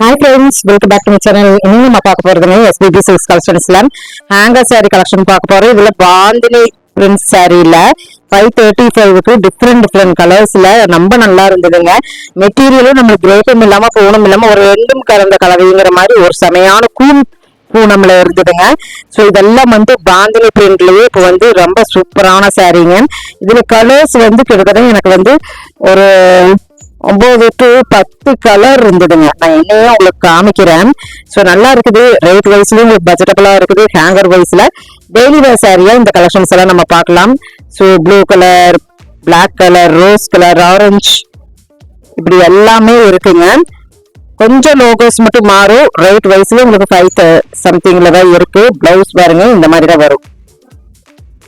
Hi friends, welcome back to my channel. இன்னும் நம்ம பார்க்க போறதுங்க SBB Silks Collectionsல ஹேங்கர் saree collection பார்க்க போறோம். இதுல பாந்தினி பிரிண்ட் சாரீல 535க்கு டிஃப்ரெண்ட் கலர்ஸ்ல ரொம்ப நல்லா இருந்ததுங்க. மெட்டீரியலும் நம்மளுக்கு கிரேட்டும் இல்லாம பூனம் இல்லாம ஒரு ரெண்டும் கலந்த கலவைங்கிற மாதிரி ஒரு செமையான பூனம்ல இருந்ததுங்க. ஸோ இதெல்லாம் பாந்தினி பிரிண்ட்லயே இப்போ ரொம்ப சூப்பரான சாரீங்க. இதுல கலர்ஸ் கிட்டத்தட்ட எனக்கு ஒரு 9 to 10 கலர் இருந்ததுங்க. நான் என்னையும் உங்களுக்கு காமிக்கிறேன். ஸோ நல்லா இருக்குது. ரேட் வைஸ்லயும் உங்களுக்கு பட்ஜெட்டபிளா இருக்குது. ஹேங்கர் வைஸ்ல டெய்லி வேர் சாரியா இந்த கலெக்ஷன்ஸ் எல்லாம் நம்ம பார்க்கலாம். So blue colour, black colour, rose colour, orange இப்படி எல்லாமே இருக்குங்க. கொஞ்சம் லோகோஸ் மட்டும் மாறும். ரேட் வைஸ்ல உங்களுக்கு 5 சம்திங்ல தான் இருக்கு. பிளவுஸ் பாருங்க இந்த மாதிரி தான் வரும்.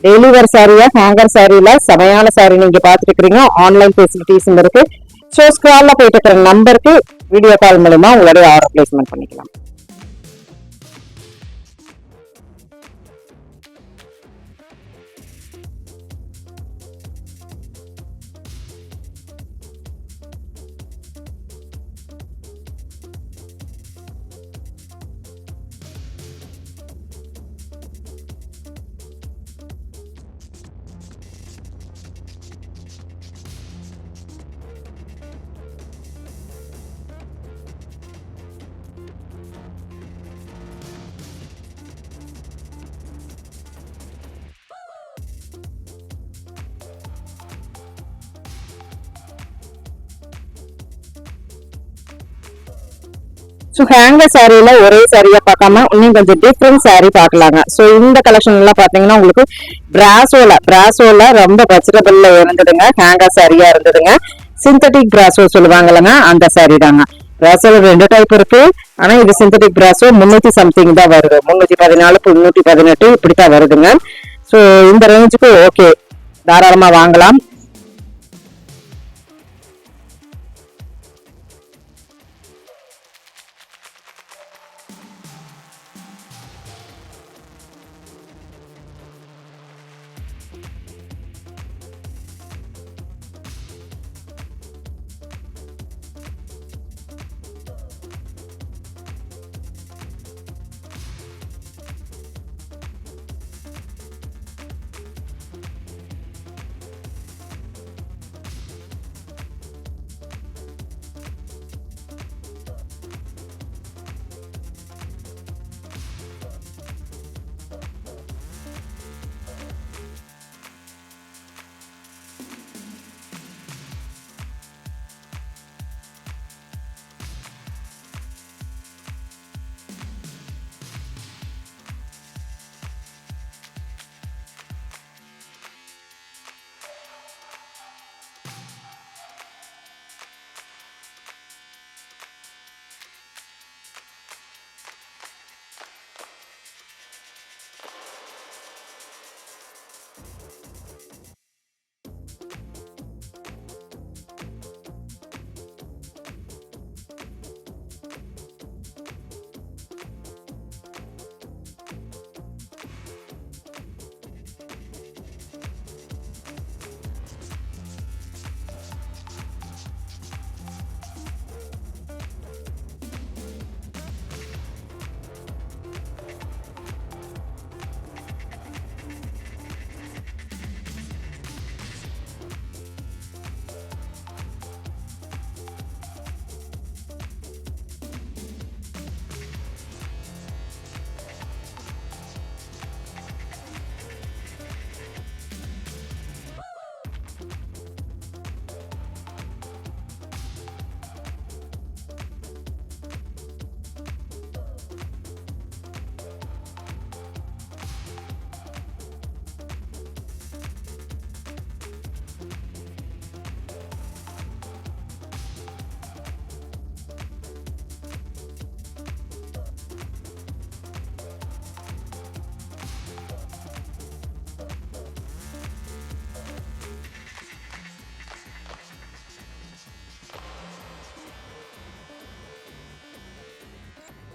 டெய்லி வேர் சாரியா ஹேங்கர் சாரியில செமையான சாரி நீங்க பாத்துட்டு இருக்கீங்க. ஆன்லைன் ஃபெசிலிட்டிஸ் இருக்கு. ஸோ ஸ்க்ரால்ல போயிட்டு இருக்கிற நம்பருக்கு வீடியோ கால் மூலமா உங்களுடைய ஆர்டர் பிளேஸ்மெண்ட் பண்ணிக்கலாம். ஸோ ஹேங்கர் சாரியில ஒரே சாரியா பார்க்காம இன்னும் கொஞ்சம் டிஃப்ரெண்ட் சாரி பார்க்கலாங்க. ஸோ இந்த கலெக்ஷன் எல்லாம் பாத்தீங்கன்னா உங்களுக்கு பிராசோல ரொம்ப பட்ஜெட்டபிள்ல இருந்ததுங்க. ஹேங்கர் சாரியா இருந்ததுங்க. சிந்தட்டிக் பிராசோ சொல்லுவாங்கல்லங்க, அந்த சாரி தாங்க. பிராசோல 2 டைப் இருக்கு. ஆனா இது சிந்தட்டிக் பிராசோ 300 சம்திங் தான் வருது. 314 318 இப்படித்தான் வருதுங்க. ஸோ இந்த ரேஞ்சுக்கு ஓகே, தாராளமா வாங்கலாம்.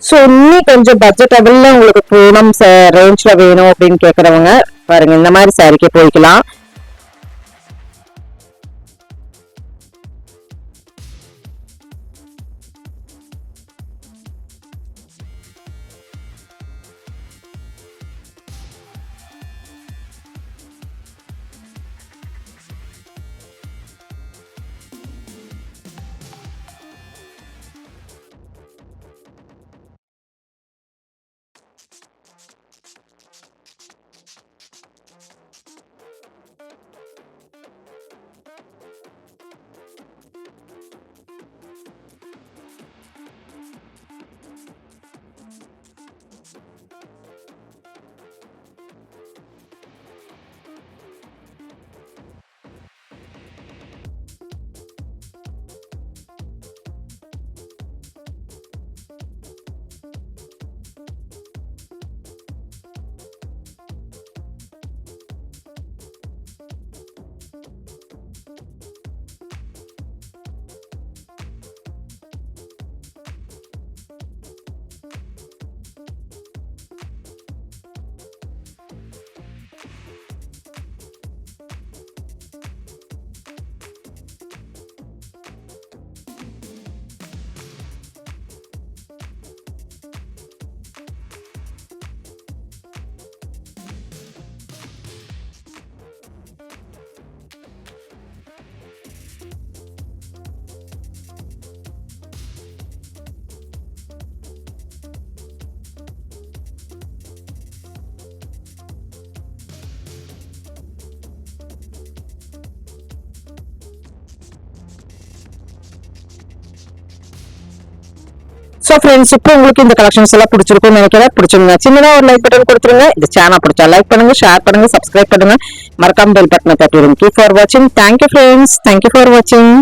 ஸோ இன்னும் கொஞ்சம் பட்ஜெட்டபிள்ல உங்களுக்கு பூனம் ரேஞ்ச்ல வேணும் அப்படின்னு கேட்குறவங்க பாருங்க, இந்த மாதிரி சாரிக்கே போய்க்கலாம். சோ ஃப்ரெண்ட்ஸ், இப்போ உங்களுக்கு இந்த கலெக்ஷன்ஸ் எல்லாம் பிடிச்சிருக்கும்னு நினைக்கிறேன். பிடிச்சிருந்தா சின்னதா ஒரு லைக் பட்டன் கொடுத்துருங்க. இந்த சேனல் பிடிச்சா லைக் பண்ணுங்க, ஷேர் பண்ணுங்க, சப்ஸ்கிரைப் பண்ணுங்க, மறக்காம பெல் பட்டனை தட்டி விடுங்க. கீப் ஃபார் வாட்சிங். தேங்க்யூ ஃப்ரெண்ட்ஸ், தேங்க்யூ ஃபார் வாட்சிங்.